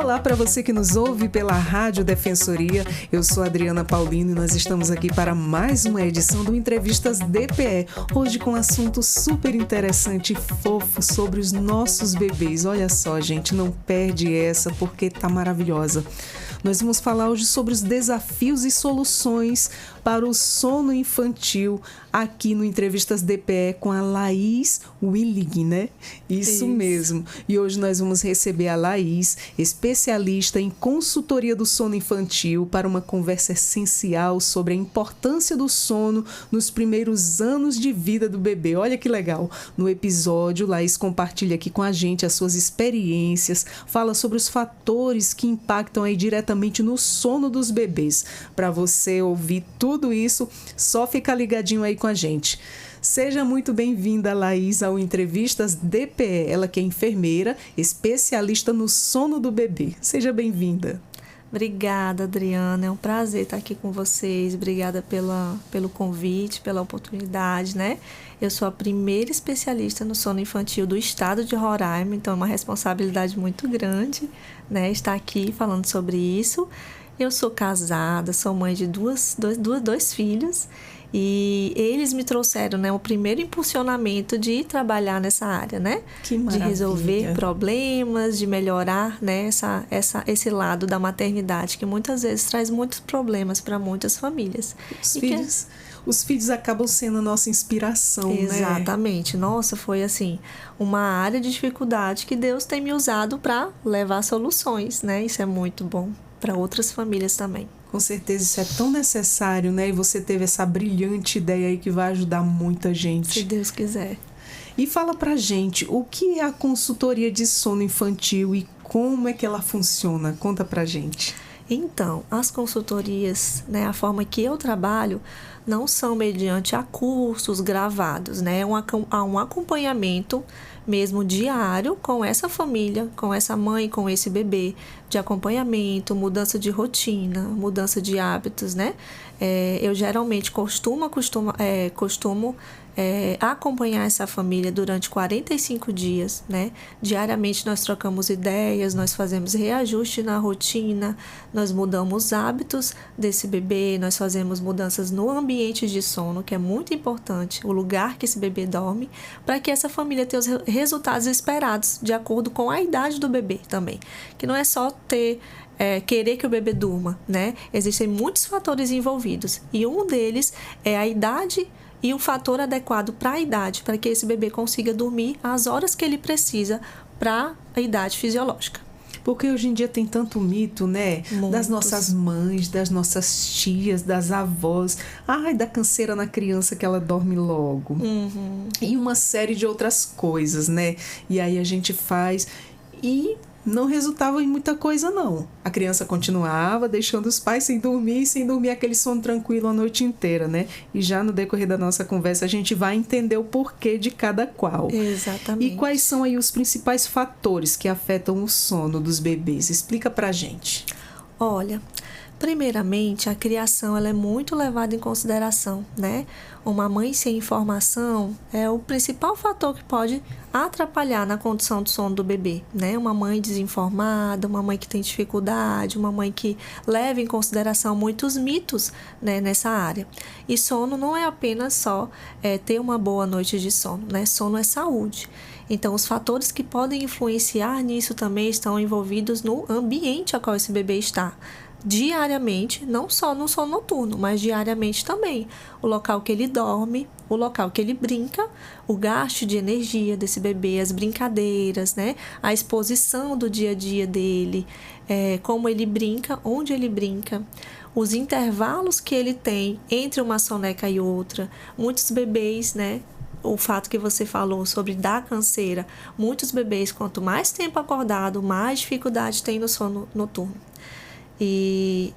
Olá para você que nos ouve pela Rádio Defensoria. Eu sou Adriana Paulino e nós estamos aqui para mais uma edição do Entrevistas DPE. Hoje com um assunto super interessante e fofo sobre os nossos bebês. Olha só, gente, não perde essa porque tá maravilhosa. Nós vamos falar hoje sobre os desafios e soluções para o sono infantil aqui no Entrevistas DPE com a Laís Willig, né? Isso mesmo. E hoje nós vamos receber a Laís, especialista em consultoria do sono infantil, para uma conversa essencial sobre a importância do sono nos primeiros anos de vida do bebê. Olha que legal. No episódio, Laís compartilha aqui com a gente as suas experiências, fala sobre os fatores que impactam aí diretamente no sono dos bebês. Para você ouvir tudo isso, só fica ligadinho aí com a gente. Seja muito bem-vinda, Laís, ao Entrevistas DPE. Ela que é enfermeira, especialista no sono do bebê. Seja bem-vinda. Obrigada, Adriana. É um prazer estar aqui com vocês. Obrigada pelo convite, pela oportunidade, né? Eu sou a primeira especialista no sono infantil do estado de Roraima, então é uma responsabilidade muito grande, né? Estar aqui falando sobre isso. Eu sou casada, sou mãe de dois filhos e eles me trouxeram, né, o primeiro impulsionamento de trabalhar nessa área, né? Que maravilha. De resolver problemas, de melhorar, né, esse lado da maternidade que muitas vezes traz muitos problemas para muitas famílias. Os filhos acabam sendo a nossa inspiração, né? Exatamente. Nossa, foi assim, uma área de dificuldade que Deus tem me usado para levar soluções, né? Isso é muito bom para outras famílias também. Com certeza, isso é tão necessário, né? E você teve essa brilhante ideia aí que vai ajudar muita gente. Se Deus quiser. E fala pra gente, o que é a consultoria de sono infantil e como é que ela funciona? Conta pra gente. Então, as consultorias, né, a forma que eu trabalho, não são mediante a cursos gravados, né? Há um acompanhamento mesmo diário com essa família, com essa mãe, com esse bebê, de acompanhamento, mudança de rotina, mudança de hábitos, né? Eu geralmente costumo acompanhar essa família durante 45 dias, né? Diariamente nós trocamos ideias, nós fazemos reajuste na rotina, nós mudamos hábitos desse bebê, nós fazemos mudanças no ambiente de sono, que é muito importante, o lugar que esse bebê dorme, para que essa família tenha os resultados esperados, de acordo com a idade do bebê também. Que não é só querer que o bebê durma, né? Existem muitos fatores envolvidos e um deles é a idade e um fator adequado para a idade, para que esse bebê consiga dormir as horas que ele precisa para a idade fisiológica. Porque hoje em dia tem tanto mito, né? Muitos. Das nossas mães, das nossas tias, das avós. Ai, da canseira na criança que ela dorme logo. Uhum. E uma série de outras coisas, né? E aí a gente faz e não resultava em muita coisa, não. A criança continuava deixando os pais sem dormir aquele sono tranquilo a noite inteira, né? E já no decorrer da nossa conversa a gente vai entender o porquê de cada qual. Exatamente. E quais são aí os principais fatores que afetam o sono dos bebês? Explica pra gente. Olha, primeiramente, a criação ela é muito levada em consideração, né? Uma mãe sem informação é o principal fator que pode atrapalhar na condição do sono do bebê, né? Uma mãe desinformada, uma mãe que tem dificuldade, uma mãe que leva em consideração muitos mitos, né, nessa área. E sono não é apenas só ter uma boa noite de sono, né? Sono é saúde. Então, os fatores que podem influenciar nisso também estão envolvidos no ambiente a qual esse bebê está. Diariamente, não só no sono noturno, mas diariamente também. O local que ele dorme, o local que ele brinca, o gasto de energia desse bebê, as brincadeiras, né? A exposição do dia a dia dele, como ele brinca, onde ele brinca, os intervalos que ele tem entre uma soneca e outra. Muitos bebês, né? O fato que você falou sobre dar canseira, muitos bebês, quanto mais tempo acordado, mais dificuldade tem no sono noturno. E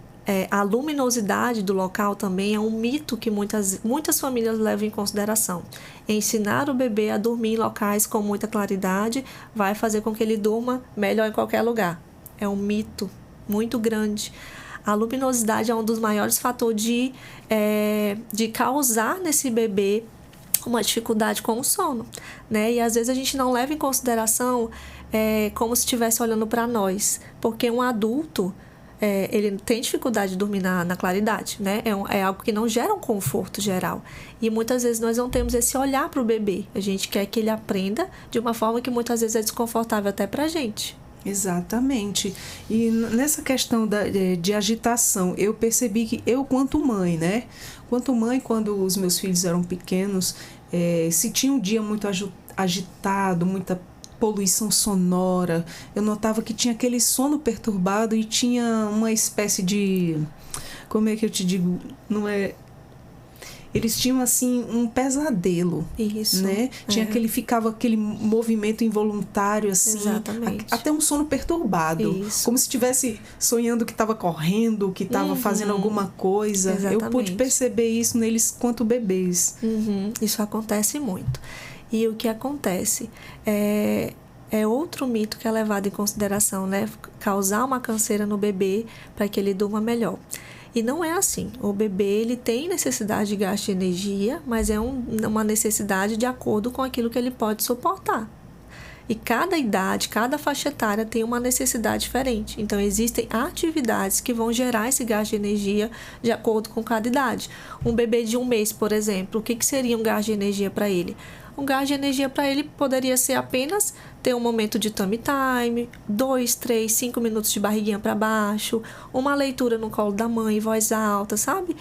a luminosidade do local também é um mito que muitas famílias levam em consideração. Ensinar o bebê a dormir em locais com muita claridade vai fazer com que ele durma melhor em qualquer lugar. É um mito muito grande. A luminosidade é um dos maiores fatores de causar nesse bebê uma dificuldade com o sono, né? E às vezes a gente não leva em consideração como se estivesse olhando para nós. Porque um adulto, ele tem dificuldade de dormir na claridade, né? É algo que não gera um conforto geral. E muitas vezes nós não temos esse olhar para o bebê. A gente quer que ele aprenda de uma forma que muitas vezes é desconfortável até para a gente. Exatamente. E nessa questão de agitação, eu percebi que eu, quanto mãe, né? Quanto mãe, quando os meus filhos eram pequenos, se tinha um dia muito agitado, muita poluição sonora, eu notava que tinha aquele sono perturbado e tinha uma espécie de... Como é que eu te digo? Não é... Eles tinham, assim, um pesadelo. Isso. Né? Ficava aquele movimento involuntário, assim. Exatamente. Até um sono perturbado. Isso. Como se estivesse sonhando que estava correndo, que estava fazendo alguma coisa. Exatamente. Eu pude perceber isso neles quanto bebês. Isso acontece muito. E o que acontece é outro mito que é levado em consideração, né? Causar uma canseira no bebê para que ele durma melhor. E não é assim. O bebê, ele tem necessidade de gasto de energia, mas é uma necessidade de acordo com aquilo que ele pode suportar. E cada idade, cada faixa etária tem uma necessidade diferente. Então, existem atividades que vão gerar esse gasto de energia de acordo com cada idade. Um bebê de 1 mês, por exemplo, o que seria um gasto de energia para ele? Um gasto de energia para ele poderia ser apenas ter um momento de tummy time, 2, 3, 5 minutos de barriguinha para baixo, uma leitura no colo da mãe em voz alta, sabe?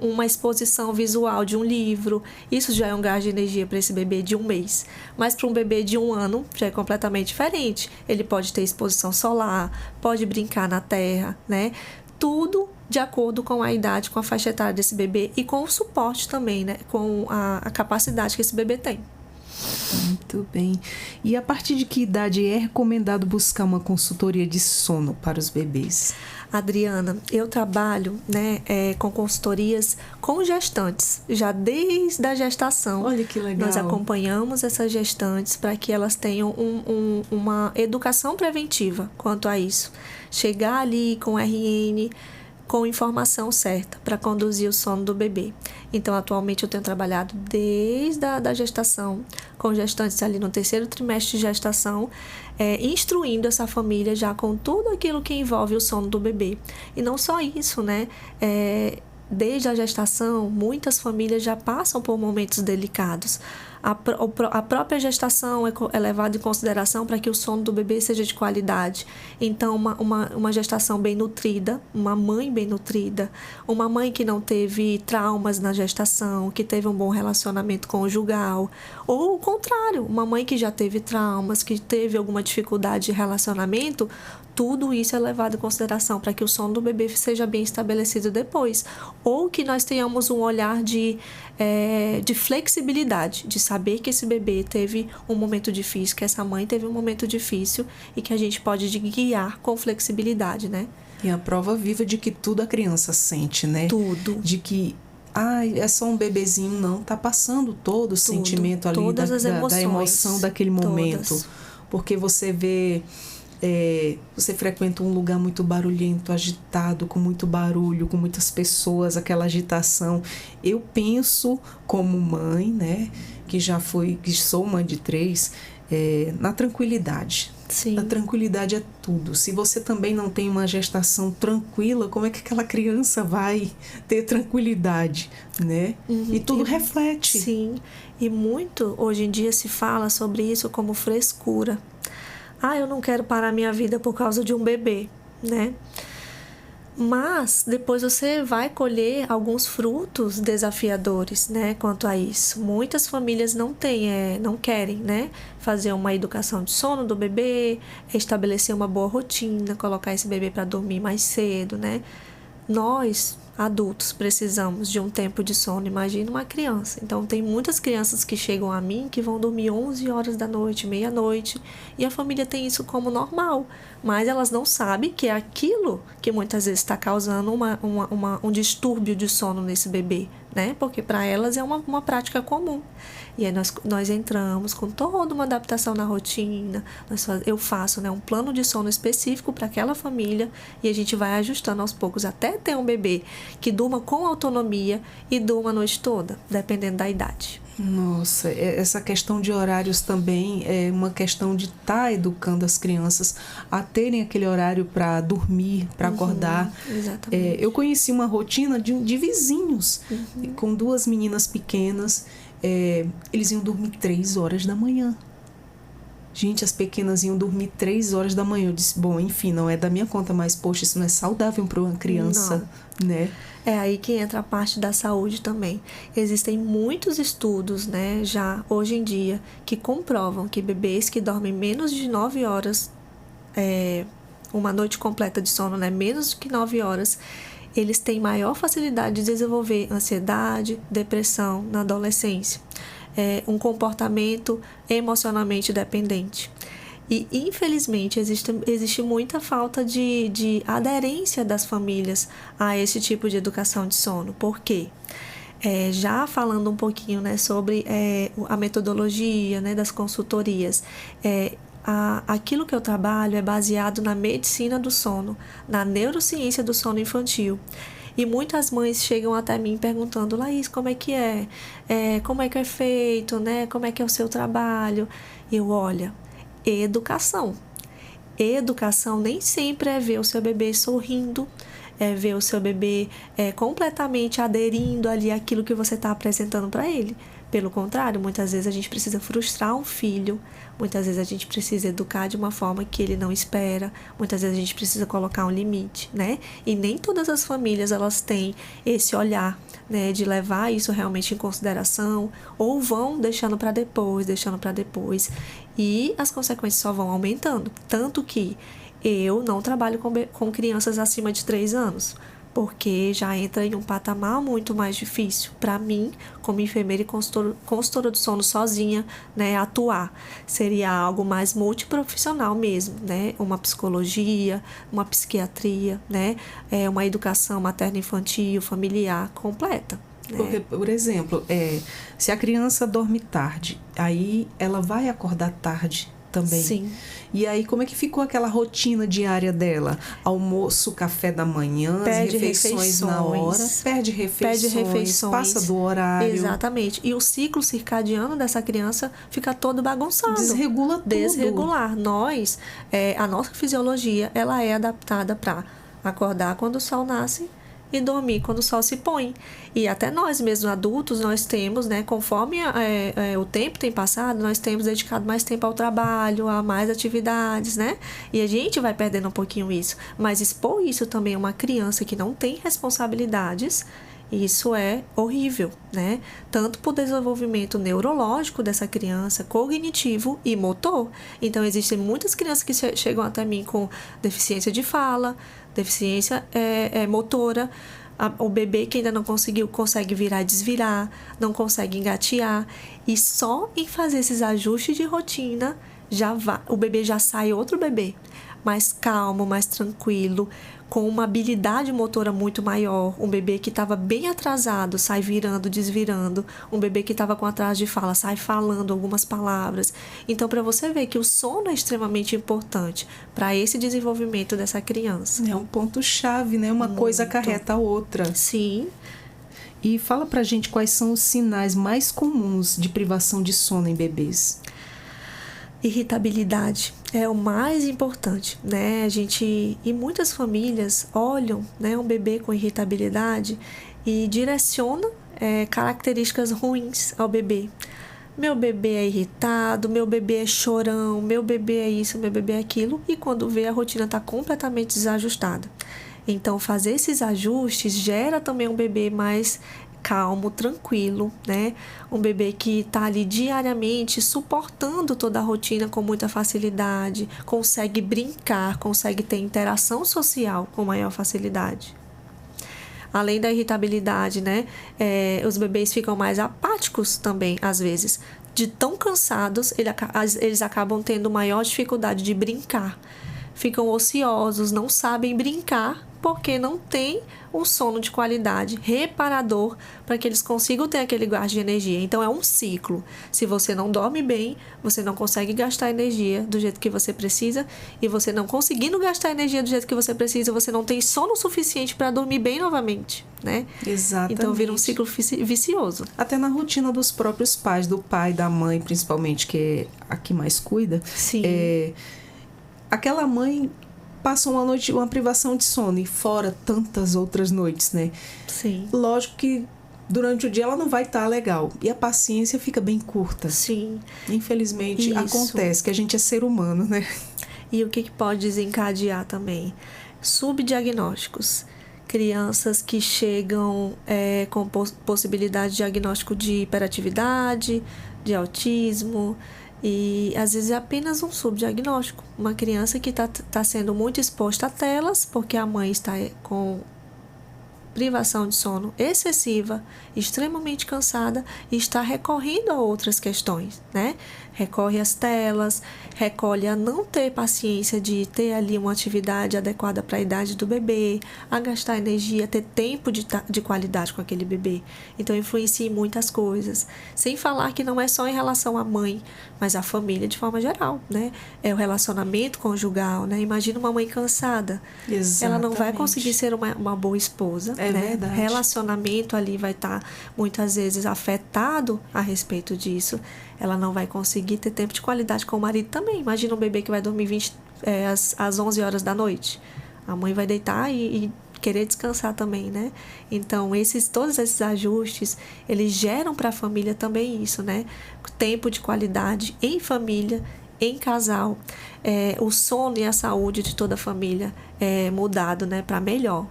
Uma exposição visual de um livro. Isso já é um gasto de energia para esse bebê de 1 mês. Mas para um bebê de 1 ano já é completamente diferente. Ele pode ter exposição solar, pode brincar na terra, né? Tudo de acordo com a idade, com a faixa etária desse bebê e com o suporte também, né? Com a capacidade que esse bebê tem. Muito bem. E a partir de que idade é recomendado buscar uma consultoria de sono para os bebês? Adriana, eu trabalho, né, com consultorias com gestantes, já desde a gestação. Olha que legal. Nós acompanhamos essas gestantes para que elas tenham uma educação preventiva quanto a isso. Chegar ali com RN, com informação certa para conduzir o sono do bebê. Então, atualmente eu tenho trabalhado desde a gestação, com gestantes ali no 3º trimestre de gestação, instruindo essa família já com tudo aquilo que envolve o sono do bebê. E não só isso, né? Desde a gestação, muitas famílias já passam por momentos delicados. A própria gestação é levada em consideração para que o sono do bebê seja de qualidade. Então, uma gestação bem nutrida, uma mãe bem nutrida, uma mãe que não teve traumas na gestação, que teve um bom relacionamento conjugal, ou o contrário, uma mãe que já teve traumas, que teve alguma dificuldade de relacionamento, tudo isso é levado em consideração para que o sono do bebê seja bem estabelecido depois. Ou que nós tenhamos um olhar de flexibilidade, de saber que esse bebê teve um momento difícil, que essa mãe teve um momento difícil e que a gente pode guiar com flexibilidade, né? E a prova viva de que tudo a criança sente, né? Tudo. De que é só um bebezinho, não. Tá passando todo o sentimento ali da emoção daquele momento. Todas. Porque você vê... você frequenta um lugar muito barulhento, agitado, com muito barulho, com muitas pessoas, aquela agitação. Eu penso como mãe, né, que sou mãe de 3, na tranquilidade. Sim. A tranquilidade é tudo. Se você também não tem uma gestação tranquila, como é que aquela criança vai ter tranquilidade, né? E tudo reflete. Sim. E muito, hoje em dia, se fala sobre isso como frescura. Eu não quero parar minha vida por causa de um bebê, né? Mas depois você vai colher alguns frutos desafiadores, né? Quanto a isso. Muitas famílias não querem, né? Fazer uma educação de sono do bebê, estabelecer uma boa rotina, colocar esse bebê para dormir mais cedo, né? Nós, adultos, precisamos de um tempo de sono. Imagina uma criança. Então, tem muitas crianças que chegam a mim que vão dormir 11 horas da noite, meia-noite, e a família tem isso como normal. Mas elas não sabem que é aquilo que muitas vezes está causando um distúrbio de sono nesse bebê, né? Porque para elas é uma prática comum. E aí nós entramos com toda uma adaptação na rotina, eu faço, né, um plano de sono específico para aquela família e a gente vai ajustando aos poucos até ter um bebê que durma com autonomia e durma a noite toda, dependendo da idade. Nossa, essa questão de horários também é uma questão de estar educando as crianças a terem aquele horário para dormir, para acordar. Exatamente. Eu conheci uma rotina de vizinhos, com 2 meninas pequenas, eles iam dormir 3 horas da manhã. Gente, as pequenas iam dormir 3 horas da manhã. Eu disse, bom, enfim, não é da minha conta, mas, poxa, isso não é saudável para uma criança, né? É aí que entra a parte da saúde também. Existem muitos estudos, né, já hoje em dia, que comprovam que bebês que dormem menos de 9 horas, uma noite completa de sono, né, menos do que 9 horas, eles têm maior facilidade de desenvolver ansiedade, depressão na adolescência. Um comportamento emocionalmente dependente. E, infelizmente, existe muita falta de aderência das famílias a esse tipo de educação de sono. Por quê? Já falando um pouquinho, né, sobre a metodologia, né, das consultorias, aquilo que eu trabalho é baseado na medicina do sono, na neurociência do sono infantil. E muitas mães chegam até mim perguntando, Laís, como é que é? Como é que é feito, né? Como é que é o seu trabalho? E eu, olha, educação. Educação nem sempre é ver o seu bebê sorrindo, é ver o seu bebê completamente aderindo ali àquilo que você está apresentando para ele. Pelo contrário, muitas vezes a gente precisa frustrar um filho, muitas vezes a gente precisa educar de uma forma que ele não espera, muitas vezes a gente precisa colocar um limite, né? E nem todas as famílias elas têm esse olhar, né, de levar isso realmente em consideração, ou vão deixando para depois, e as consequências só vão aumentando. Tanto que eu não trabalho com crianças acima de 3 anos, porque já entra em um patamar muito mais difícil para mim, como enfermeira e consultora do sono sozinha, né, atuar. Seria algo mais multiprofissional mesmo, né, uma psicologia, uma psiquiatria, né, uma educação materno-infantil, familiar completa. Porque, por exemplo, se a criança dorme tarde, aí ela vai acordar tarde também. Sim. E aí, como é que ficou aquela rotina diária dela? Almoço, café da manhã, perde refeições na hora, perde refeições, passa do horário. Exatamente. E o ciclo circadiano dessa criança fica todo bagunçado. Desregula tudo. Desregular. A nossa fisiologia, ela é adaptada para acordar quando o sol nasce e dormir quando o sol se põe. E até nós mesmos adultos, nós temos, né, conforme o tempo tem passado, nós temos dedicado mais tempo ao trabalho, a mais atividades, né? E a gente vai perdendo um pouquinho isso. Mas expor isso também a uma criança que não tem responsabilidades, isso é horrível, né? Tanto para o desenvolvimento neurológico dessa criança, cognitivo e motor. Então, existem muitas crianças que chegam até mim com deficiência de fala, deficiência motora, o bebê que ainda não consegue virar e desvirar, não consegue engatear. E só em fazer esses ajustes de rotina, o bebê já sai outro bebê, mais calmo, mais tranquilo, com uma habilidade motora muito maior. Um bebê que estava bem atrasado sai virando, desvirando. Um bebê que estava com atraso de fala sai falando algumas palavras. Então, para você ver que o sono é extremamente importante para esse desenvolvimento dessa criança. É um ponto-chave, né? Uma coisa acarreta a outra. Sim. E fala pra gente quais são os sinais mais comuns de privação de sono em bebês. Irritabilidade é o mais importante, né? E muitas famílias olham, né, um bebê com irritabilidade e direcionam características ruins ao bebê. Meu bebê é irritado, meu bebê é chorão, meu bebê é isso, meu bebê é aquilo. E quando vê, a rotina está completamente desajustada. Então, fazer esses ajustes gera também um bebê mais calmo, tranquilo, né? Um bebê que está ali diariamente suportando toda a rotina com muita facilidade, consegue brincar, consegue ter interação social com maior facilidade. Além da irritabilidade, né? Os bebês ficam mais apáticos também, às vezes. De tão cansados, eles acabam tendo maior dificuldade de brincar. ficam ociosos, não sabem brincar, porque não tem um sono de qualidade, reparador, para que eles consigam ter aquele gasto de energia. Então, é um ciclo. Se você não dorme bem, você não consegue gastar energia do jeito que você precisa, e você não conseguindo gastar energia do jeito que você precisa, você não tem sono suficiente para dormir bem novamente, né? Exatamente. Então, vira um ciclo vicioso. Até na rotina dos próprios pais, do pai, da mãe, principalmente, que é a que mais cuida. Sim. Aquela mãe passa uma noite, uma privação de sono, e fora tantas outras noites, né? Sim. Lógico que durante o dia ela não vai estar legal, e a paciência fica bem curta. Sim. Infelizmente, Isso. acontece que a gente é ser humano, né? E o que pode desencadear também? Subdiagnósticos. Crianças que chegam com possibilidade de diagnóstico de hiperatividade, de autismo, e às vezes é apenas um subdiagnóstico. Uma criança que está sendo muito exposta a telas, porque a mãe está com privação de sono excessiva, extremamente cansada, e está recorrendo a outras questões, né? Recorre às telas, recolhe a não ter paciência de ter ali uma atividade adequada para a idade do bebê, a gastar energia, ter tempo de qualidade com aquele bebê. Então, influencia em muitas coisas. Sem falar que não é só em relação à mãe, mas à família de forma geral, né? É o relacionamento conjugal, né? Imagina uma mãe cansada. Exatamente. Ela não vai conseguir ser uma boa esposa, né? Verdade. Relacionamento ali vai estar muitas vezes afetado a respeito disso. Ela não vai conseguir ter tempo de qualidade com o marido também. Imagina um bebê que vai dormir às 11 horas da noite. A mãe vai deitar e querer descansar também, né? Então, todos esses ajustes, eles geram para a família também isso, né? Tempo de qualidade em família, em casal. O sono e a saúde de toda a família é mudado, né? Para melhor.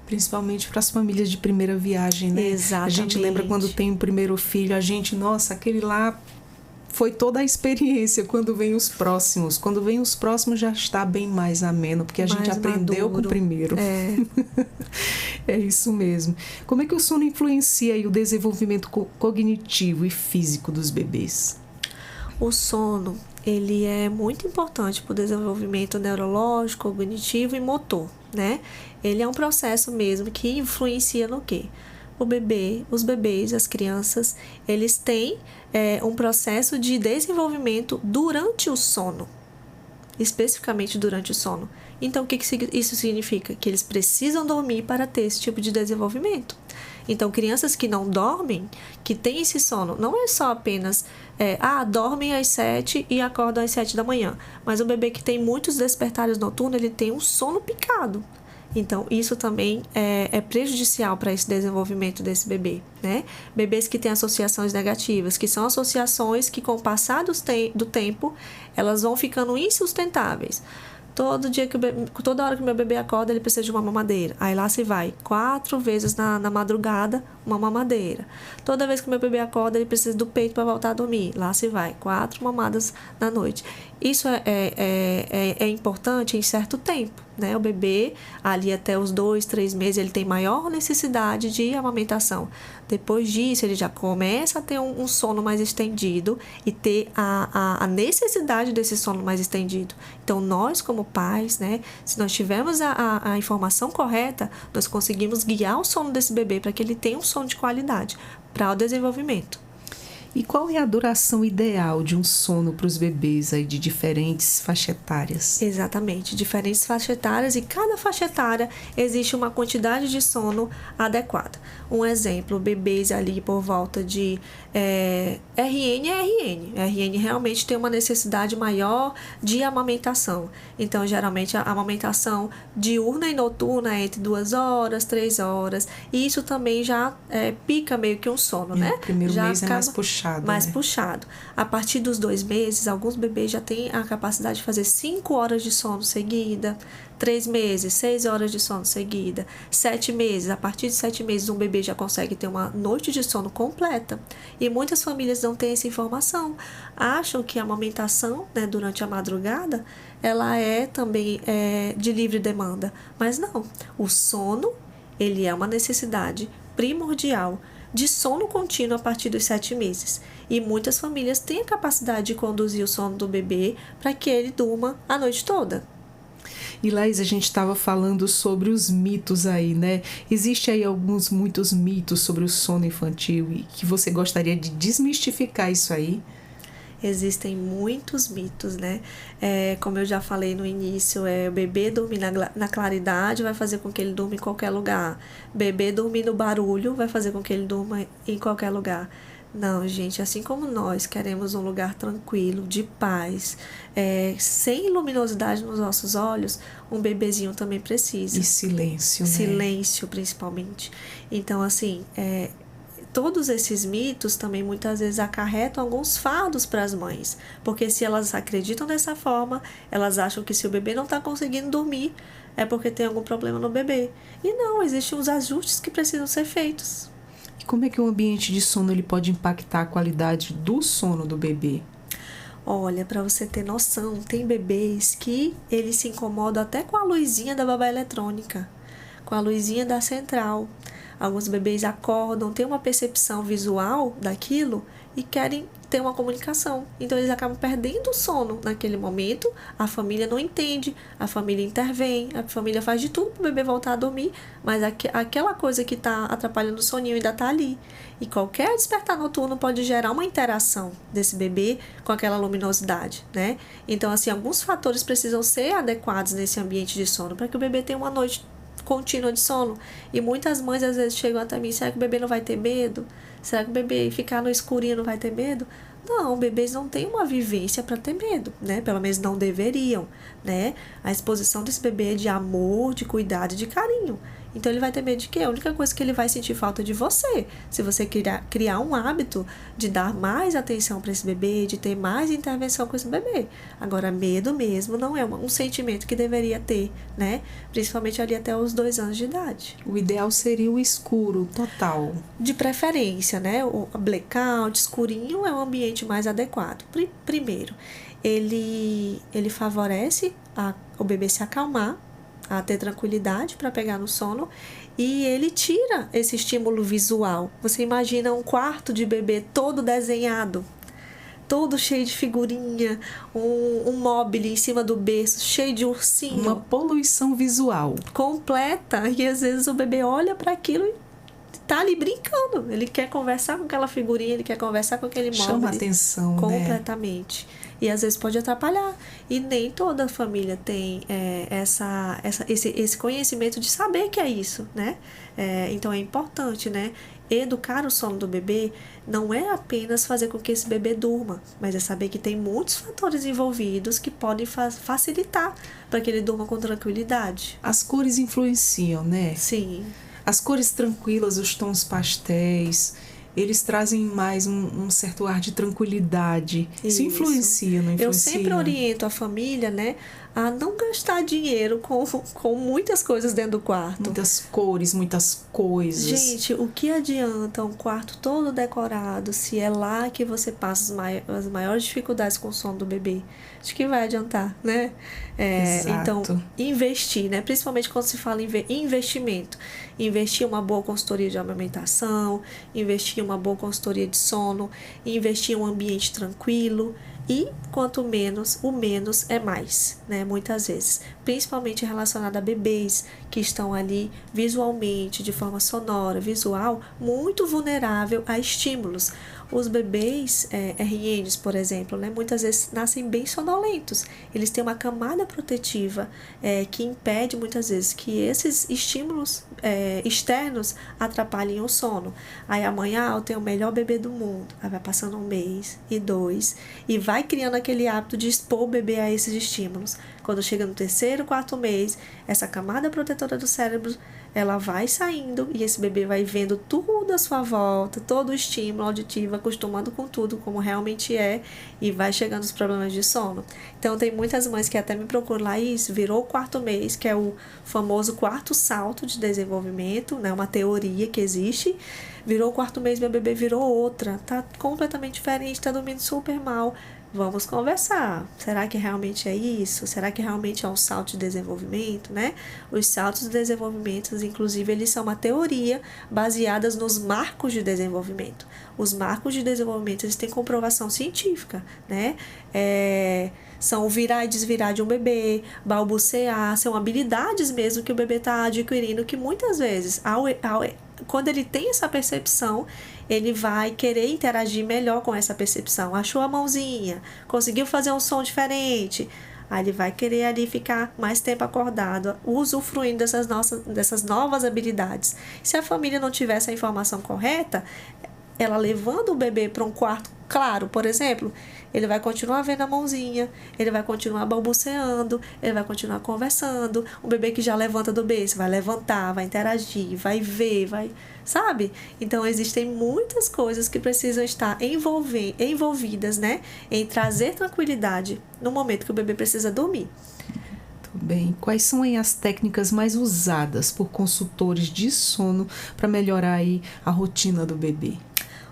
Principalmente para as famílias de primeira viagem, né? Exatamente. A gente lembra quando tem o primeiro filho, nossa, aquele lá foi toda a experiência. Quando vem os próximos já está bem mais ameno, porque a gente aprendeu com o primeiro. É isso mesmo. Como é que o sono influencia aí o desenvolvimento cognitivo e físico dos bebês? O sono, ele é muito importante para o desenvolvimento neurológico, cognitivo e motor, né? Ele é um processo mesmo que influencia no quê? Os bebês, as crianças, eles têm um processo de desenvolvimento durante o sono, especificamente durante o sono. Então, o que isso significa? Que eles precisam dormir para ter esse tipo de desenvolvimento. Então, crianças que não dormem, que têm esse sono, não é só apenas dormem às 7 e acordam às 7 da manhã. Mas o bebê que tem muitos despertares noturnos, ele tem um sono picado. Então, isso também é prejudicial para esse desenvolvimento desse bebê, né? Bebês que têm associações negativas, que são associações que, com o passar do tempo, elas vão ficando insustentáveis. Toda hora que meu bebê acorda, ele precisa de uma mamadeira. Aí lá se vai 4 vezes na madrugada, uma mamadeira. Toda vez que meu bebê acorda, ele precisa do peito para voltar a dormir. Lá se vai 4 mamadas na noite. Isso é importante em certo tempo, né? O bebê, ali até os 2, 3 meses, ele tem maior necessidade de amamentação. Depois disso, ele já começa a ter um sono mais estendido e ter a necessidade desse sono mais estendido. Então, nós como pais, né, se nós tivermos a informação correta, nós conseguimos guiar o sono desse bebê para que ele tenha um sono de qualidade para o desenvolvimento. E qual é a duração ideal de um sono para os bebês aí de diferentes faixas etárias? Exatamente, diferentes faixas etárias, e cada faixa etária existe uma quantidade de sono adequada. Um exemplo, bebês ali por volta de RN realmente tem uma necessidade maior de amamentação. Então, geralmente, a amamentação diurna e noturna é entre 2 horas, 3 horas. E isso também já pica meio que um sono, né? O primeiro já mês é mais puxado. Mais puxado. A partir dos 2 meses, alguns bebês já têm a capacidade de fazer 5 horas de sono seguida. 3 meses, 6 horas de sono seguida. 7 meses, a partir de 7 meses, um bebê já consegue ter uma noite de sono completa. E muitas famílias não têm essa informação. Acham que a amamentação, né, durante a madrugada, ela é também de livre demanda. Mas não. O sono, ele é uma necessidade primordial de sono contínuo a partir dos 7 meses. E muitas famílias têm a capacidade de conduzir o sono do bebê para que ele durma a noite toda. E Laís, a gente estava falando sobre os mitos aí, né? Existe aí muitos mitos sobre o sono infantil e que você gostaria de desmistificar isso aí? Existem muitos mitos, né? Como eu já falei no início, o bebê dormir na claridade vai fazer com que ele durma em qualquer lugar. Bebê dormir no barulho vai fazer com que ele durma em qualquer lugar. Não, gente, assim como nós queremos um lugar tranquilo, de paz, sem luminosidade nos nossos olhos, um bebezinho também precisa. E silêncio, né? Silêncio, principalmente. Então, assim, todos esses mitos também muitas vezes acarretam alguns fardos para as mães, porque se elas acreditam dessa forma, elas acham que se o bebê não está conseguindo dormir, é porque tem algum problema no bebê. E não, existem os ajustes que precisam ser feitos. E como é que o ambiente de sono ele pode impactar a qualidade do sono do bebê? Olha, para você ter noção, tem bebês que eles se incomodam até com a luzinha da babá eletrônica, com a luzinha da central. Alguns bebês acordam, têm uma percepção visual daquilo e querem ter uma comunicação. Então, eles acabam perdendo o sono naquele momento. A família não entende, a família intervém, a família faz de tudo para o bebê voltar a dormir, mas aquela coisa que está atrapalhando o soninho ainda está ali. E qualquer despertar noturno pode gerar uma interação desse bebê com aquela luminosidade, né? Então, assim, alguns fatores precisam ser adequados nesse ambiente de sono para que o bebê tenha uma noite contínua de sono. E muitas mães às vezes chegam até mim: será que o bebê não vai ter medo? Será que o bebê ficar no escurinho não vai ter medo? Não, bebês não têm uma vivência para ter medo, né? Pelo menos não deveriam, né? A exposição desse bebê é de amor, de cuidado e de carinho. Então ele vai ter medo de quê? A única coisa que ele vai sentir falta é de você. Se você criar um hábito de dar mais atenção para esse bebê, de ter mais intervenção com esse bebê. Agora, medo mesmo não é um sentimento que deveria ter, né? Principalmente ali até os 2 anos de idade. O ideal seria o escuro total. De preferência, né? O blackout, escurinho é um ambiente mais adequado. Primeiro, ele favorece o bebê se acalmar, a ter tranquilidade para pegar no sono, e ele tira esse estímulo visual. Você imagina um quarto de bebê todo desenhado, todo cheio de figurinha, um mobile em cima do berço, cheio de ursinho. Uma poluição visual. Completa. E às vezes o bebê olha para aquilo e tá ali brincando. Ele quer conversar com aquela figurinha, ele quer conversar com aquele mobile. Chama atenção, completamente. Né? E às vezes pode atrapalhar. E nem toda a família tem esse conhecimento de saber que é isso, né? Então é importante, né? Educar o sono do bebê não é apenas fazer com que esse bebê durma, mas é saber que tem muitos fatores envolvidos que podem facilitar para que ele durma com tranquilidade. As cores influenciam, né? Sim. As cores tranquilas, os tons pastéis, eles trazem mais um certo ar de tranquilidade. Isso influencia, não influencia? Eu sempre oriento a família, né, a não gastar dinheiro com muitas coisas dentro do quarto. Muitas cores, muitas coisas. Gente, o que adianta um quarto todo decorado se é lá que você passa as maiores dificuldades com o sono do bebê? Acho que vai adiantar, né? Então, investir, né? Principalmente quando se fala em investimento. Investir em uma boa consultoria de amamentação, investir em uma boa consultoria de sono, investir em um ambiente tranquilo. E quanto menos, o menos é mais, né? Muitas vezes. Principalmente relacionado a bebês que estão ali visualmente, de forma sonora, visual, muito vulnerável a estímulos. Os bebês RNs, por exemplo, né, muitas vezes nascem bem sonolentos. Eles têm uma camada protetiva que impede muitas vezes que esses estímulos externos atrapalhem o sono. Aí a mãe, eu tenho o melhor bebê do mundo. Aí vai passando 1 mês e 2 e vai criando aquele hábito de expor o bebê a esses estímulos. Quando chega no 3º, 4º mês, essa camada protetora do cérebro ela vai saindo e esse bebê vai vendo tudo à sua volta, todo o estímulo auditivo, acostumando com tudo como realmente é, e vai chegando os problemas de sono. Então tem muitas mães que até me procuram: Laís, virou o 4º mês, que é o famoso 4º salto de desenvolvimento, né? Uma teoria que existe. Virou o 4º mês, meu bebê virou outra, tá completamente diferente, tá dormindo super mal. Vamos conversar. Será que realmente é isso? Será que realmente é um salto de desenvolvimento, né? Os saltos de desenvolvimento, inclusive, eles são uma teoria baseada nos marcos de desenvolvimento. Os marcos de desenvolvimento, eles têm comprovação científica, né? São o virar e desvirar de um bebê, balbuciar, são habilidades mesmo que o bebê está adquirindo, que muitas vezes, quando ele tem essa percepção, ele vai querer interagir melhor com essa percepção. Achou a mãozinha, conseguiu fazer um som diferente, aí ele vai querer ali ficar mais tempo acordado, usufruindo dessas novas habilidades. Se a família não tiver essa informação correta, ela levando o bebê para um quarto claro, por exemplo, ele vai continuar vendo a mãozinha, ele vai continuar balbuciando, ele vai continuar conversando. Um bebê que já levanta do berço vai levantar, vai interagir, vai ver, sabe? Então, existem muitas coisas que precisam estar envolvidas, né? Em trazer tranquilidade no momento que o bebê precisa dormir. Muito bem. Quais são aí as técnicas mais usadas por consultores de sono para melhorar aí a rotina do bebê?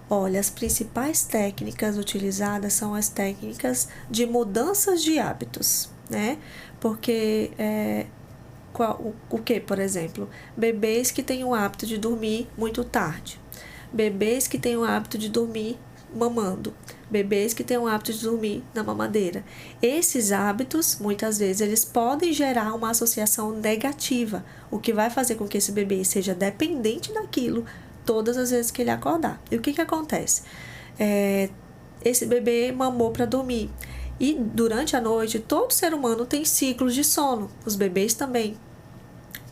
Olha, as principais técnicas utilizadas são as técnicas de mudanças de hábitos, né? Porque, o que, por exemplo? Bebês que têm o hábito de dormir muito tarde. Bebês que têm o hábito de dormir mamando. Bebês que têm o hábito de dormir na mamadeira. Esses hábitos, muitas vezes, eles podem gerar uma associação negativa, o que vai fazer com que esse bebê seja dependente daquilo todas as vezes que ele acordar. E o que acontece? Esse bebê mamou para dormir. E durante a noite, todo ser humano tem ciclos de sono. Os bebês também.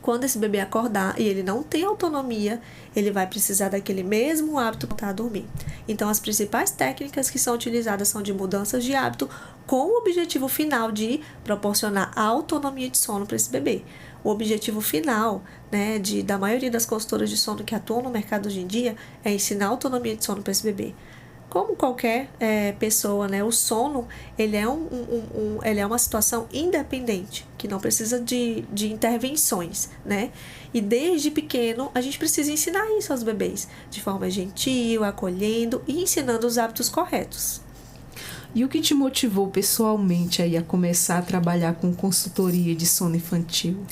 Quando esse bebê acordar e ele não tem autonomia, ele vai precisar daquele mesmo hábito para dormir. Então, as principais técnicas que são utilizadas são de mudanças de hábito com o objetivo final de proporcionar a autonomia de sono para esse bebê. O objetivo final, né, da maioria das consultoras de sono que atuam no mercado hoje em dia é ensinar autonomia de sono para esse bebê. Como qualquer pessoa, né, o sono ele é uma situação independente, que não precisa de intervenções, né? E desde pequeno a gente precisa ensinar isso aos bebês, de forma gentil, acolhendo e ensinando os hábitos corretos. E o que te motivou pessoalmente aí a começar a trabalhar com consultoria de sono infantil?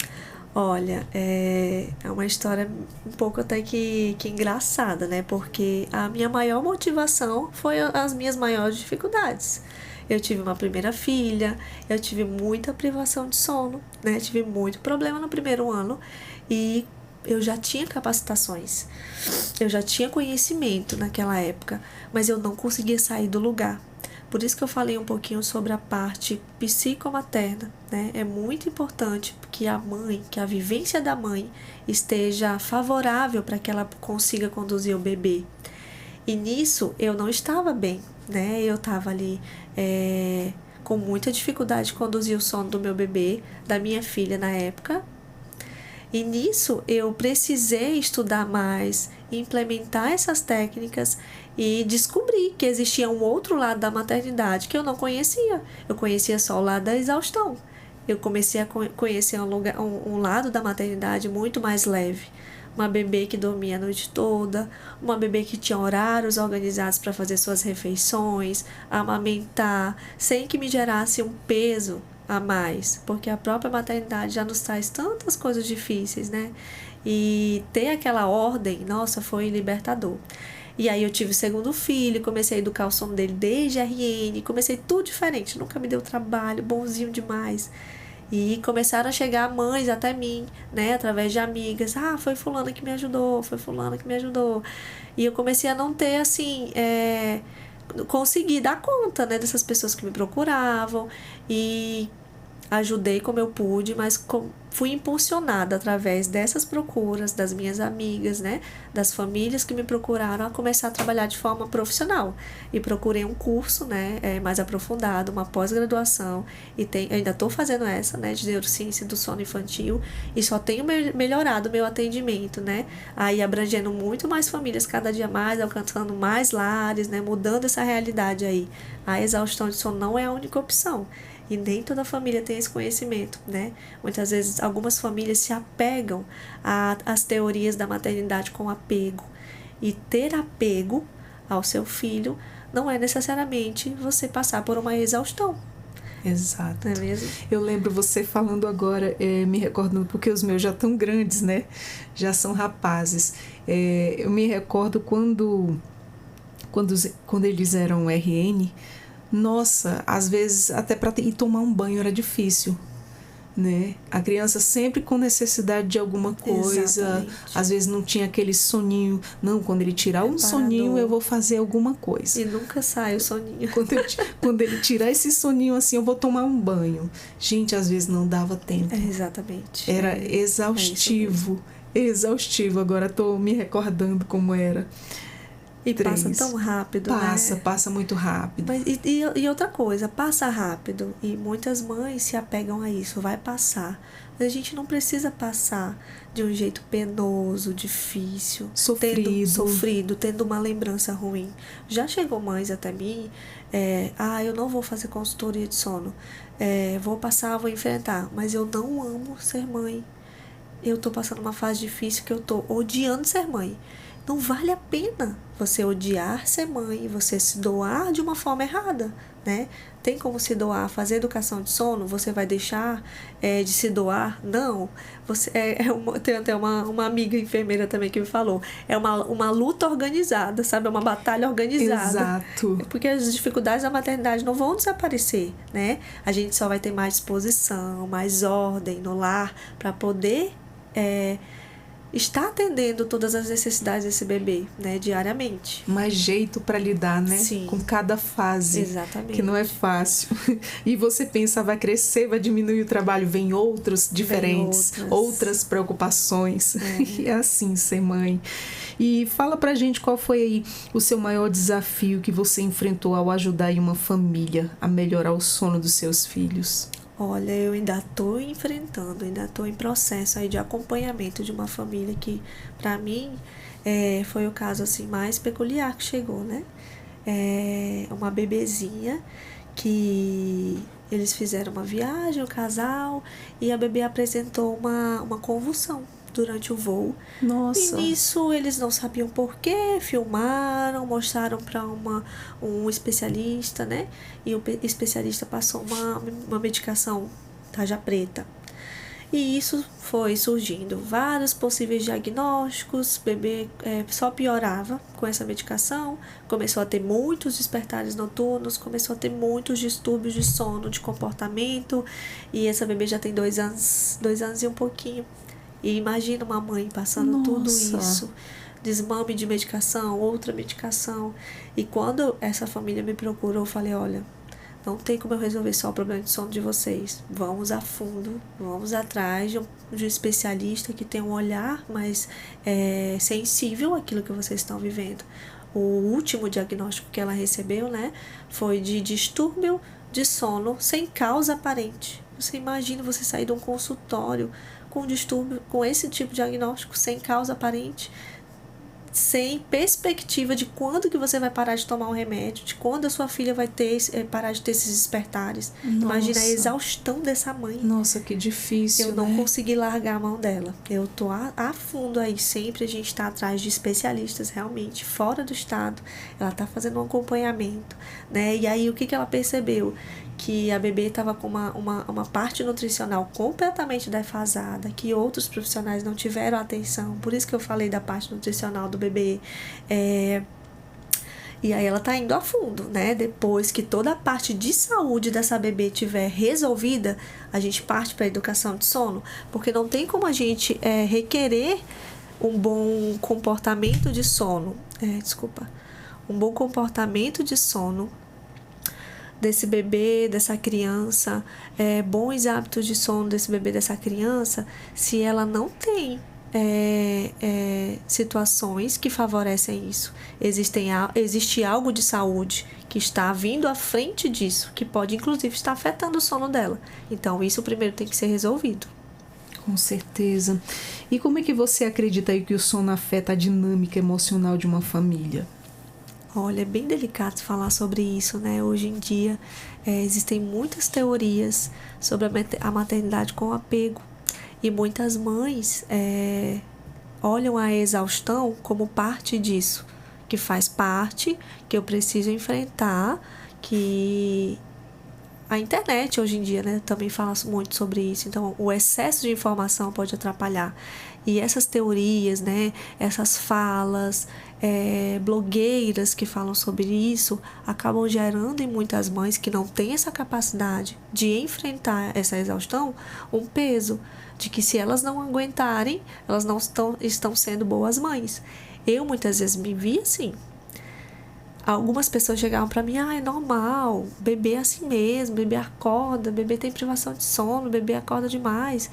Olha, é uma história um pouco até que engraçada, né? Porque a minha maior motivação foi as minhas maiores dificuldades. Eu tive uma primeira filha, eu tive muita privação de sono, né? Tive muito problema no primeiro ano e eu já tinha capacitações, eu já tinha conhecimento naquela época, mas eu não conseguia sair do lugar. Por isso que eu falei um pouquinho sobre a parte psicomaterna, né? É muito importante que a vivência da mãe esteja favorável para que ela consiga conduzir o bebê. E nisso eu não estava bem, né? Eu estava ali com muita dificuldade de conduzir o sono do meu bebê, da minha filha na época. E nisso eu precisei estudar mais, implementar essas técnicas e descobri que existia um outro lado da maternidade que eu não conhecia. Eu conhecia só o lado da exaustão. Eu comecei a conhecer um lado da maternidade muito mais leve. Uma bebê que dormia a noite toda, uma bebê que tinha horários organizados para fazer suas refeições, amamentar, sem que me gerasse um peso a mais, porque a própria maternidade já nos traz tantas coisas difíceis, né? E ter aquela ordem, nossa, foi libertador. E aí eu tive o segundo filho, comecei a educar o sono dele desde RN, comecei tudo diferente, nunca me deu trabalho, bonzinho demais. E começaram a chegar mães até mim, né, através de amigas. Ah, foi fulana que me ajudou, foi fulana que me ajudou. E eu comecei a não ter, assim, consegui dar conta, né, dessas pessoas que me procuravam e ajudei como eu pude, mas fui impulsionada através dessas procuras, das minhas amigas, né, das famílias que me procuraram a começar a trabalhar de forma profissional. E procurei um curso, né, mais aprofundado, uma pós-graduação, e ainda estou fazendo essa, né, de neurociência do sono infantil, e só tenho melhorado o meu atendimento, né, aí abrangendo muito mais famílias cada dia mais, alcançando mais lares, né, mudando essa realidade aí. A exaustão de sono não é a única opção. E nem toda família tem esse conhecimento, né? Muitas vezes algumas famílias se apegam às teorias da maternidade com apego. E ter apego ao seu filho não é necessariamente você passar por uma exaustão. Exato. Não é mesmo? Eu lembro você falando agora, me recordando, porque os meus já estão grandes, né? Já são rapazes. Eu me recordo quando eles eram RN, Nossa, às vezes até para ir tomar um banho era difícil, né? A criança sempre com necessidade de alguma coisa. Exatamente. Às vezes não tinha aquele soninho. Não, quando ele tirar um soninho, eu vou fazer alguma coisa. E nunca sai o soninho. Quando ele tirar esse soninho assim, eu vou tomar um banho. Gente, às vezes não dava tempo. Exatamente. Era exaustivo. Exaustivo. Agora tô me recordando como era. E passa tão rápido, né? Passa muito rápido. Mas, e outra coisa, passa rápido. E muitas mães se apegam a isso, vai passar. Mas a gente não precisa passar de um jeito penoso, difícil, sofrido, tendo uma lembrança ruim. Já chegou mães até mim, eu não vou fazer consultoria de sono. Vou enfrentar. Mas eu não amo ser mãe. Eu tô passando uma fase difícil que eu tô odiando ser mãe. Não vale a pena você odiar ser mãe, você se doar de uma forma errada, né? Tem como se doar, fazer educação de sono, você vai deixar de se doar? Não. Tem até uma amiga enfermeira também que me falou, é uma luta organizada, sabe? É uma batalha organizada. Exato. Porque as dificuldades da maternidade não vão desaparecer, né? A gente só vai ter mais disposição, mais ordem no lar para poder está atendendo todas as necessidades desse bebê, né, diariamente. Mais jeito para lidar, né? Sim. Com cada fase. Exatamente. Que não é fácil. E você pensa, vai crescer, vai diminuir o trabalho, vem outros diferentes, outras preocupações. E é assim ser mãe. E fala pra gente qual foi aí o seu maior desafio que você enfrentou ao ajudar aí uma família a melhorar o sono dos seus filhos. Olha, eu ainda estou enfrentando, ainda estou em processo aí de acompanhamento de uma família que, para mim, foi o caso assim mais peculiar que chegou, né? Uma bebezinha que eles fizeram uma viagem, o casal, e a bebê apresentou uma convulsão durante o voo. Nossa. E nisso eles não sabiam por quê, filmaram, mostraram para um especialista, né? E o especialista passou uma medicação tarja preta. E isso foi surgindo vários possíveis diagnósticos, o bebê só piorava com essa medicação, começou a ter muitos despertares noturnos, começou a ter muitos distúrbios de sono, de comportamento, e essa bebê já tem 2 anos e um pouquinho. E imagina uma mãe passando tudo isso, desmame de medicação, outra medicação. E quando essa família me procurou, eu falei, olha, não tem como eu resolver só o problema de sono de vocês. Vamos a fundo, vamos atrás de um especialista que tem um olhar mais sensível àquilo que vocês estão vivendo. O último diagnóstico que ela recebeu, né, foi de distúrbio de sono sem causa aparente. Você imagina você sair de um consultório com distúrbio, com esse tipo de diagnóstico, sem causa aparente, sem perspectiva de quando que você vai parar de tomar um remédio, de quando a sua filha vai parar de ter esses despertares. Nossa. Imagina a exaustão dessa mãe. Nossa, que difícil, Eu não consegui largar a mão dela. Eu tô a fundo aí, sempre a gente tá atrás de especialistas realmente, fora do estado. Ela tá fazendo um acompanhamento, né? E aí, o que ela percebeu? Que a bebê estava com uma parte nutricional completamente defasada, que outros profissionais não tiveram atenção. Por isso que eu falei da parte nutricional do bebê. E aí ela tá indo a fundo, né? Depois que toda a parte de saúde dessa bebê tiver resolvida, a gente parte para a educação de sono, porque não tem como a gente requerer um bom comportamento de sono. Um bom comportamento de sono desse bebê, dessa criança, bons hábitos de sono desse bebê, dessa criança, se ela não tem situações que favorecem isso. Existe algo de saúde que está vindo à frente disso, que pode inclusive estar afetando o sono dela. Então isso primeiro tem que ser resolvido. Com certeza. E como é que você acredita aí que o sono afeta a dinâmica emocional de uma família? Olha, é bem delicado falar sobre isso, né? Hoje em dia existem muitas teorias sobre a maternidade com apego. E muitas mães olham a exaustão como parte disso, que faz parte, que eu preciso enfrentar, que a internet hoje em dia, né, também fala muito sobre isso. Então, o excesso de informação pode atrapalhar. E essas teorias, né, essas falas, blogueiras que falam sobre isso, acabam gerando em muitas mães que não têm essa capacidade de enfrentar essa exaustão, um peso de que se elas não aguentarem, elas não estão sendo boas mães. Eu muitas vezes me vi assim. Algumas pessoas chegavam para mim, é normal, bebê é assim mesmo, bebê acorda, bebê tem privação de sono, bebê acorda demais,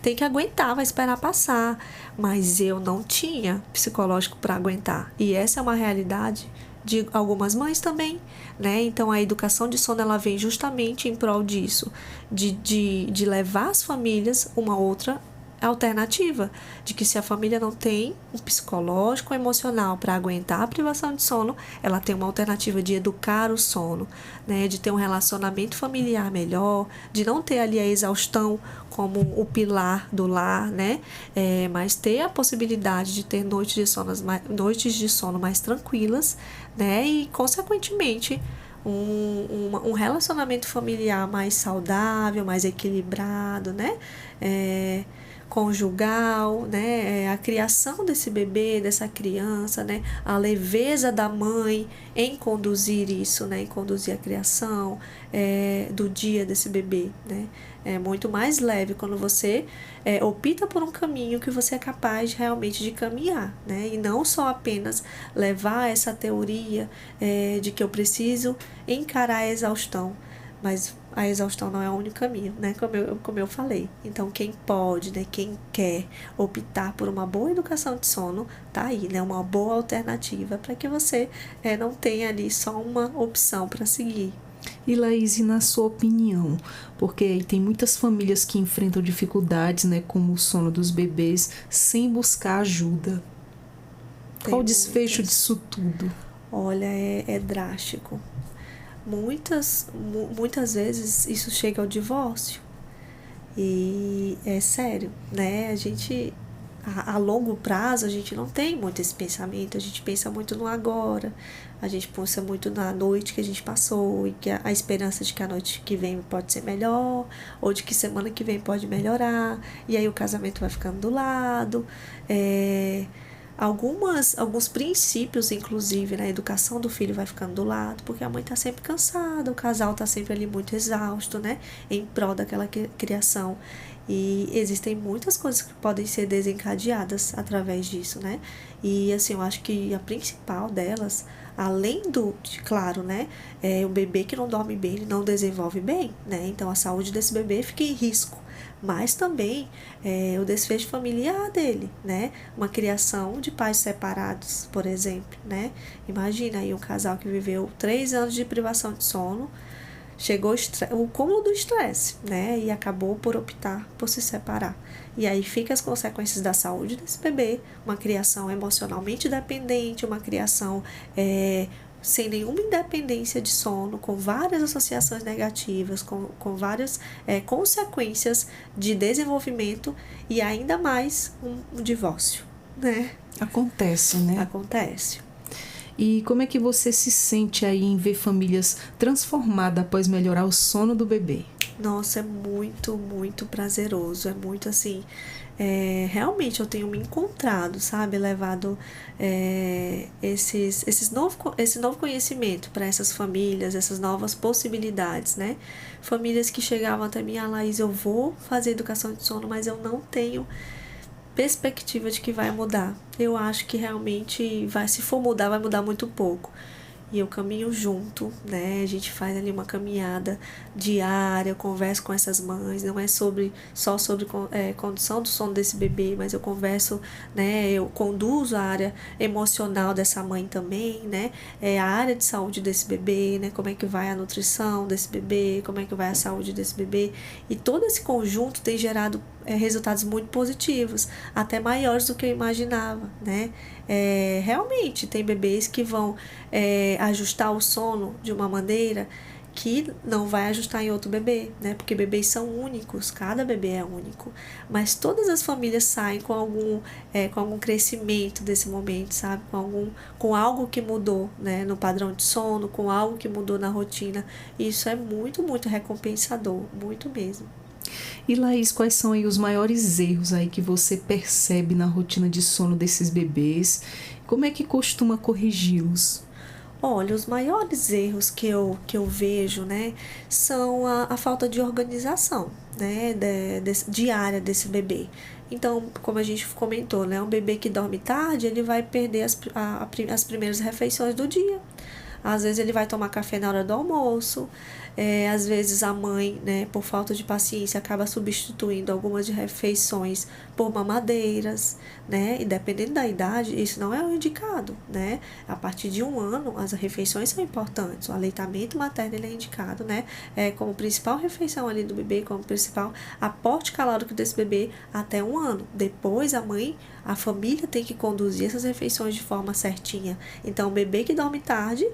tem que aguentar, vai esperar passar. Mas eu não tinha psicológico para aguentar. E essa é uma realidade de algumas mães também, né? Então a educação de sono ela vem justamente em prol disso, de levar as famílias uma outra alternativa, de que se a família não tem um psicológico ou emocional para aguentar a privação de sono, ela tem uma alternativa de educar o sono, né, de ter um relacionamento familiar melhor, de não ter ali a exaustão como o pilar do lar, né, mas ter a possibilidade de ter noites de sono mais tranquilas, né, e consequentemente um relacionamento familiar mais saudável, mais equilibrado, né, conjugal, né, a criação desse bebê, dessa criança, né, a leveza da mãe em conduzir isso, né, em conduzir a criação do dia desse bebê, né, é muito mais leve quando você opta por um caminho que você é capaz realmente de caminhar, né, e não só apenas levar essa teoria de que eu preciso encarar a exaustão, mas a exaustão não é o único caminho, né? Como eu falei. Então, quem pode, né? Quem quer optar por uma boa educação de sono, tá aí, né? Uma boa alternativa para que você não tenha ali só uma opção para seguir. E Laís, na sua opinião, porque tem muitas famílias que enfrentam dificuldades, né? Como o sono dos bebês, sem buscar ajuda. Qual o desfecho disso tudo? Olha, é drástico. Muitas vezes isso chega ao divórcio. E é sério, né? A gente, a longo prazo, a gente não tem muito esse pensamento. A gente pensa muito no agora. A gente pensa muito na noite que a gente passou e que a esperança de que a noite que vem pode ser melhor, ou de que semana que vem pode melhorar. E aí o casamento vai ficando do lado. Alguns princípios, inclusive, na educação do filho vai ficando do lado, porque a mãe está sempre cansada, o casal está sempre ali muito exausto, né, em prol daquela criação. E existem muitas coisas que podem ser desencadeadas através disso, né, e assim, eu acho que a principal delas, além claro, né, o bebê que não dorme bem, ele não desenvolve bem, né, então a saúde desse bebê fica em risco. Mas também o desfecho familiar dele, né? Uma criação de pais separados, por exemplo, né? Imagina aí um casal que viveu 3 anos de privação de sono, chegou o cúmulo do estresse, né? E acabou por optar por se separar. E aí fica as consequências da saúde desse bebê, uma criação emocionalmente dependente, uma criação sem nenhuma independência de sono, com várias associações negativas, com várias consequências de desenvolvimento e ainda mais um divórcio, né? Acontece, né? Acontece. E como é que você se sente aí em ver famílias transformadas após melhorar o sono do bebê? Nossa, é muito, muito prazeroso, é muito assim... realmente eu tenho me encontrado, sabe, levado esse novo conhecimento para essas famílias, essas novas possibilidades, né? Famílias que chegavam até mim, Laís, eu vou fazer educação de sono, mas eu não tenho perspectiva de que vai mudar. Eu acho que realmente se for mudar, vai mudar muito pouco. E eu caminho junto, né? A gente faz ali uma caminhada diária, eu converso com essas mães, não é só sobre condução do sono desse bebê, mas eu converso, né? Eu conduzo a área emocional dessa mãe também, né? A área de saúde desse bebê, né? Como é que vai a nutrição desse bebê, como é que vai a saúde desse bebê. E todo esse conjunto tem gerado resultados muito positivos, até maiores do que eu imaginava, né? Realmente tem bebês que vão ajustar o sono de uma maneira que não vai ajustar em outro bebê, né? Porque bebês são únicos, cada bebê é único. Mas todas as famílias saem com algum crescimento desse momento, sabe? Com algo que mudou, né? No padrão de sono, com algo que mudou na rotina. E isso é muito, muito recompensador, muito mesmo. E Laís, quais são aí os maiores erros aí que você percebe na rotina de sono desses bebês? Como é que costuma corrigi-los? Olha, os maiores erros que eu vejo, né, são a falta de organização, né, diária desse bebê. Então, como a gente comentou, né, um bebê que dorme tarde, ele vai perder as primeiras refeições do dia. Às vezes ele vai tomar café na hora do almoço, às vezes a mãe, né, por falta de paciência, acaba substituindo algumas de refeições por mamadeiras, né, e dependendo da idade, isso não é o indicado, né, a partir de 1 ano as refeições são importantes, o aleitamento materno ele é indicado, né, como principal refeição ali do bebê, como principal aporte calórico desse bebê até 1 ano. Depois a família tem que conduzir essas refeições de forma certinha. Então, o bebê que dorme tarde,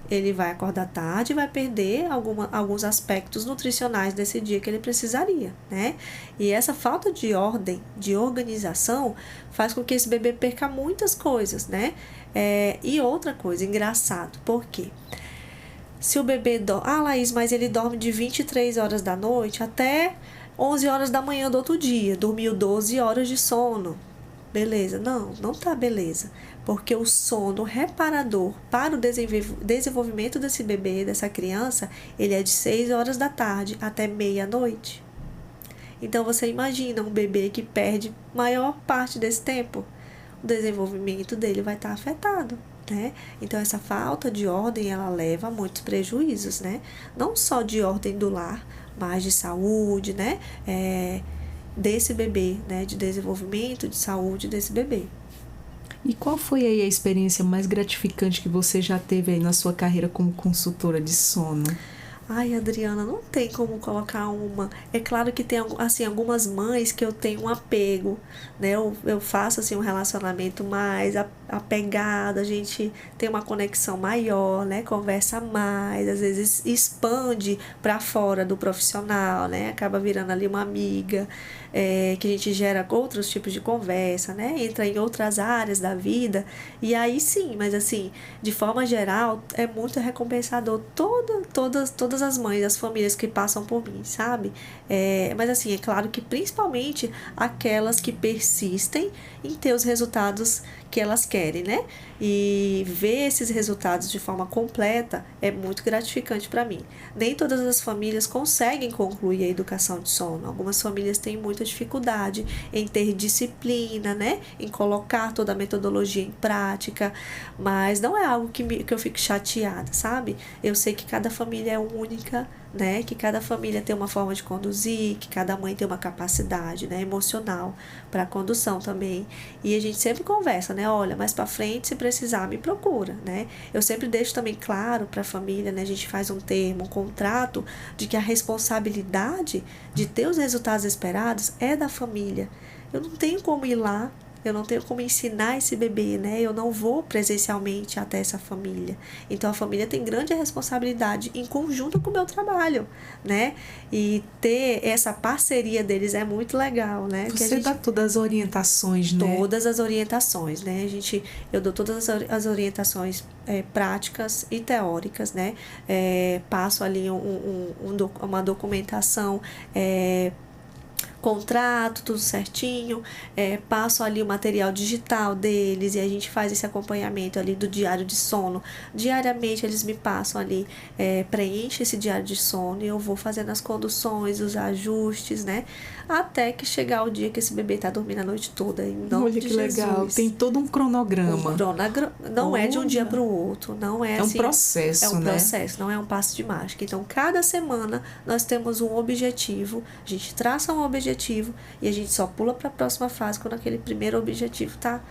ele vai acordar tarde e vai perder alguns aspectos nutricionais desse dia que ele precisaria, né? E essa falta de ordem, de organização, faz com que esse bebê perca muitas coisas, né? E outra coisa, engraçado, por quê? Se o bebê dorme... Laís, mas ele dorme de 23 horas da noite até 11 horas da manhã do outro dia. Dormiu 12 horas de sono. Beleza? Não tá beleza. Porque o sono reparador para o desenvolvimento desse bebê, dessa criança, ele é de 6 horas da tarde até meia-noite. Então, você imagina um bebê que perde maior parte desse tempo. O desenvolvimento dele vai estar afetado, né? Então, essa falta de ordem, ela leva a muitos prejuízos, né? Não só de ordem do lar, mas de saúde, né? Desse bebê, né? De desenvolvimento, de saúde desse bebê. E qual foi aí a experiência mais gratificante que você já teve aí na sua carreira como consultora de sono? Ai, Adriana, não tem como colocar uma. É claro que tem assim, algumas mães que eu tenho um apego, né? Eu faço assim, um relacionamento mais apegado, a gente tem uma conexão maior, né? Conversa mais, às vezes expande para fora do profissional, né? Acaba virando ali uma amiga, que a gente gera outros tipos de conversa, né? Entra em outras áreas da vida, e aí sim, mas assim, de forma geral, é muito recompensador todas as mães, as famílias que passam por mim, sabe? Mas assim, é claro que principalmente aquelas que persistem em ter os resultados que elas querem, né? E ver esses resultados de forma completa é muito gratificante para mim. Nem todas as famílias conseguem concluir a educação de sono. Algumas famílias têm muita dificuldade em ter disciplina, né? Em colocar toda a metodologia em prática, mas não é algo que eu fico chateada, sabe? Eu sei que cada família é única, né? Que cada família tem uma forma de conduzir, que cada mãe tem uma capacidade, né, emocional para condução também. E a gente sempre conversa, né? Olha, mais para frente, se precisar, me procura, né? Eu sempre deixo também claro para a família, né? A gente faz um termo, um contrato de que a responsabilidade de ter os resultados esperados é da família. Eu não tenho como ir lá, eu não tenho como ensinar esse bebê, né? Eu não vou presencialmente até essa família. Então, a família tem grande responsabilidade em conjunto com o meu trabalho, né? E ter essa parceria deles é muito legal, né? Você dá todas as orientações, né? Todas as orientações, né? Eu dou todas as orientações práticas e teóricas, né? Passo ali uma documentação, contrato, tudo certinho, passo ali o material digital deles e a gente faz esse acompanhamento ali do diário de sono. Diariamente eles me passam ali, preenche esse diário de sono e eu vou fazendo as conduções, os ajustes, né? Até que chegar o dia que esse bebê tá dormindo a noite toda. Em nome de Jesus. Olha que legal, tem todo um cronograma. Não é de um dia para o outro, não é assim. É um processo, né? É um processo, não é um passo de mágica. Então, cada semana nós temos um objetivo, a gente traça um objetivo e a gente só pula para a próxima fase quando aquele primeiro objetivo tá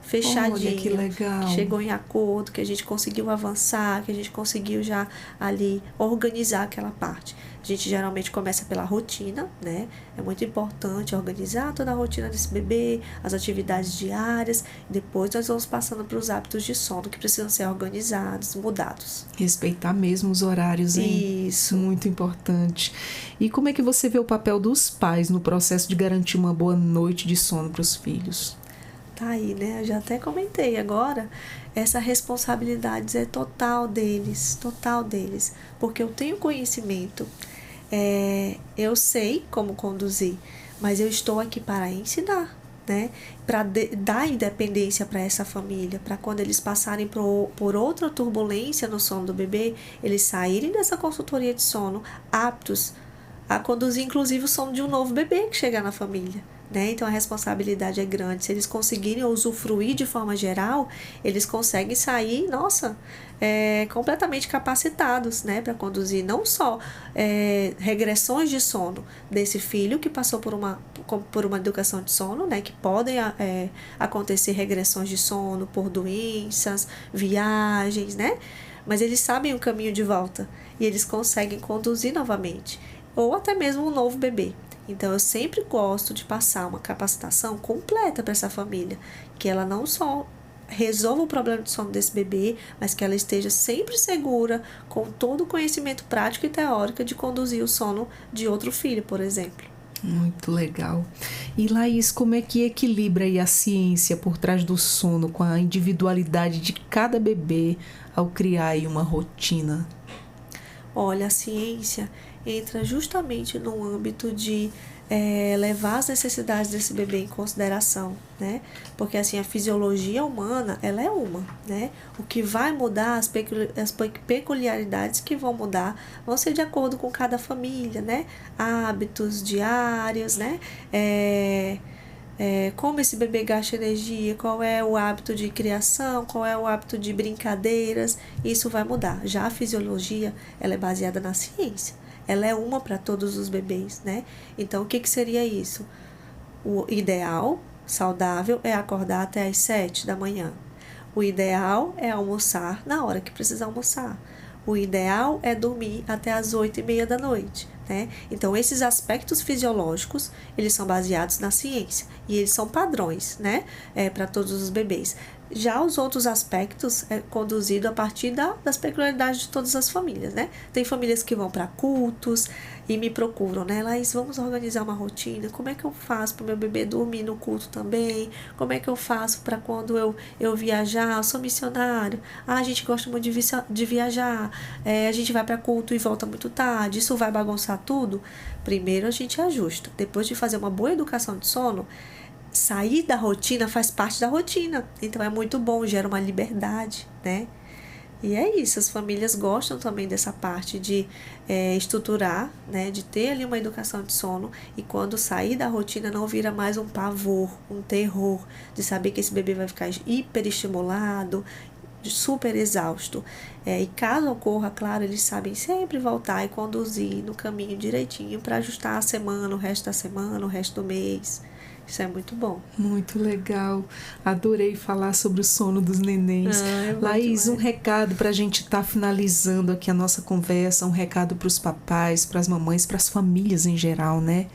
fechadinho. Olha, que legal. Chegou em acordo, que a gente conseguiu avançar, que a gente conseguiu já ali organizar aquela parte. A gente geralmente começa pela rotina, né? É muito importante organizar toda a rotina desse bebê, as atividades diárias. Depois nós vamos passando para os hábitos de sono que precisam ser organizados, mudados. Respeitar mesmo os horários, hein? Isso. Muito importante. E como é que você vê o papel dos pais no processo de garantir uma boa noite de sono para os filhos? Tá aí, né? Eu já até comentei agora. Essa responsabilidade é total deles, porque eu tenho conhecimento, eu sei como conduzir, mas eu estou aqui para ensinar, né? Para dar independência para essa família, para quando eles passarem por outra turbulência no sono do bebê, eles saírem dessa consultoria de sono aptos a conduzir, inclusive, o sono de um novo bebê que chegar na família. Né? Então a responsabilidade é grande. Se eles conseguirem usufruir de forma geral, eles conseguem sair, completamente capacitados, né? Para conduzir não só regressões de sono desse filho que passou por uma educação de sono, né? Que podem acontecer regressões de sono por doenças, viagens, né? Mas eles sabem o caminho de volta e eles conseguem conduzir novamente, ou até mesmo um novo bebê. Então, eu sempre gosto de passar uma capacitação completa para essa família, que ela não só resolva o problema de sono desse bebê, mas que ela esteja sempre segura, com todo o conhecimento prático e teórico de conduzir o sono de outro filho, por exemplo. Muito legal. E Laís, como é que equilibra aí a ciência por trás do sono com a individualidade de cada bebê ao criar aí uma rotina? Olha, a ciência entra justamente no âmbito de levar as necessidades desse bebê em consideração, né? Porque assim, a fisiologia humana, ela é uma, né? O que vai mudar, as peculiaridades que vão mudar, vão ser de acordo com cada família, né? Hábitos diários, né? Como esse bebê gasta energia, qual é o hábito de criação, qual é o hábito de brincadeiras, isso vai mudar. Já a fisiologia, ela é baseada na ciência. Ela é uma para todos os bebês, né? Então, o que seria isso? O ideal, saudável, é acordar até às 7 da manhã. O ideal é almoçar na hora que precisa almoçar. O ideal é dormir até às 8h30 da noite, né? Então, esses aspectos fisiológicos, eles são baseados na ciência. E eles são padrões, né? Para todos os bebês. Já os outros aspectos é conduzido a partir das peculiaridades de todas as famílias, né? Tem famílias que vão para cultos e me procuram, né? Laís, vamos organizar uma rotina. Como é que eu faço para o meu bebê dormir no culto também? Como é que eu faço para quando eu viajar? Eu sou missionário. A gente gosta muito de viajar. A gente vai para culto e volta muito tarde. Isso vai bagunçar tudo? Primeiro a gente ajusta. Depois de fazer uma boa educação de sono, sair da rotina faz parte da rotina. Então é muito bom, gera uma liberdade, né? E é isso, as famílias gostam também dessa parte de estruturar, né? De ter ali uma educação de sono, e quando sair da rotina não vira mais um pavor, um terror de saber que esse bebê vai ficar hiperestimulado, super exausto. E caso ocorra, claro, eles sabem sempre voltar e conduzir no caminho direitinho para ajustar a semana, o resto da semana, o resto do mês. Isso é muito bom. Muito legal. Adorei falar sobre o sono dos nenéns. Laís, um recado para a gente estar finalizando aqui a nossa conversa, um recado para os papais, para as mamães, para as famílias em geral, né?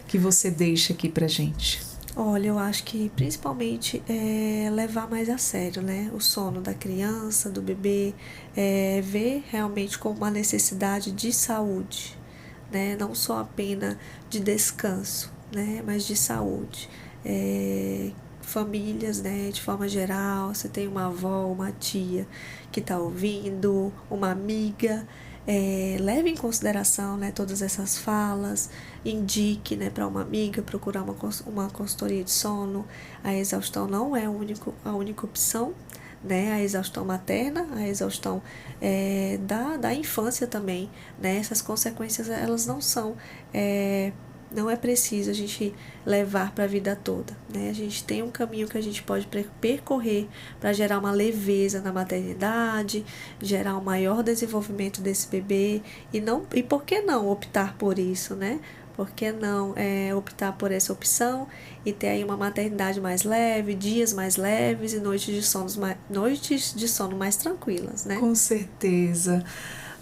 Que você deixa aqui para a gente. Olha, eu acho que principalmente levar mais a sério, né? O sono da criança, do bebê, ver realmente como uma necessidade de saúde, né? Não só apenas de descanso, né, mas de saúde. Famílias, né, de forma geral, você tem uma avó, uma tia que está ouvindo, uma amiga, leve em consideração, né, todas essas falas, indique, né, para uma amiga procurar uma consultoria de sono. A exaustão não é a única opção, né, a exaustão materna, a exaustão da infância também, né, essas consequências elas não é preciso a gente levar para a vida toda, né? A gente tem um caminho que a gente pode percorrer para gerar uma leveza na maternidade, gerar um maior desenvolvimento desse bebê, e por que não optar por isso, né? Por que não optar por essa opção e ter aí uma maternidade mais leve, dias mais leves e noites de sono mais tranquilas, né? Com certeza.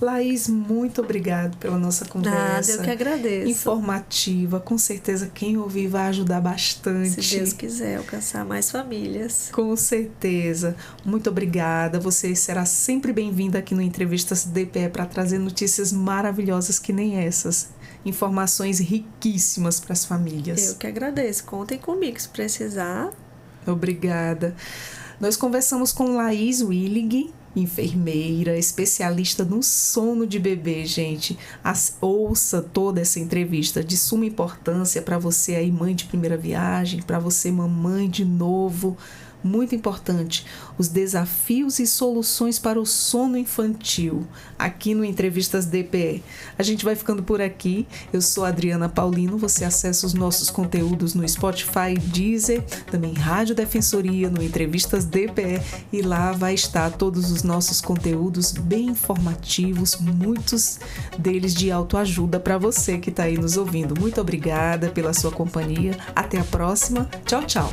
Laís, muito obrigado pela nossa conversa. Nada, eu que agradeço. Informativa, com certeza quem ouvir vai ajudar bastante. Se Deus quiser alcançar mais famílias. Com certeza. Muito obrigada. Você será sempre bem-vinda aqui no Entrevistas DPE para trazer notícias maravilhosas que nem essas. Informações riquíssimas para as famílias. Eu que agradeço. Contem comigo se precisar. Obrigada. Nós conversamos com Laís Willig, enfermeira, especialista no sono de bebê, gente. Ouça toda essa entrevista de suma importância para você aí, mãe de primeira viagem, para você, mamãe de novo. Muito importante, os desafios e soluções para o sono infantil, aqui no Entrevistas DPE. A gente vai ficando por aqui. Eu sou Adriana Paulino, você acessa os nossos conteúdos no Spotify, Deezer, também Rádio Defensoria, no Entrevistas DPE, e lá vai estar todos os nossos conteúdos bem informativos, muitos deles de autoajuda para você que está aí nos ouvindo. Muito obrigada pela sua companhia. Até a próxima. Tchau, tchau.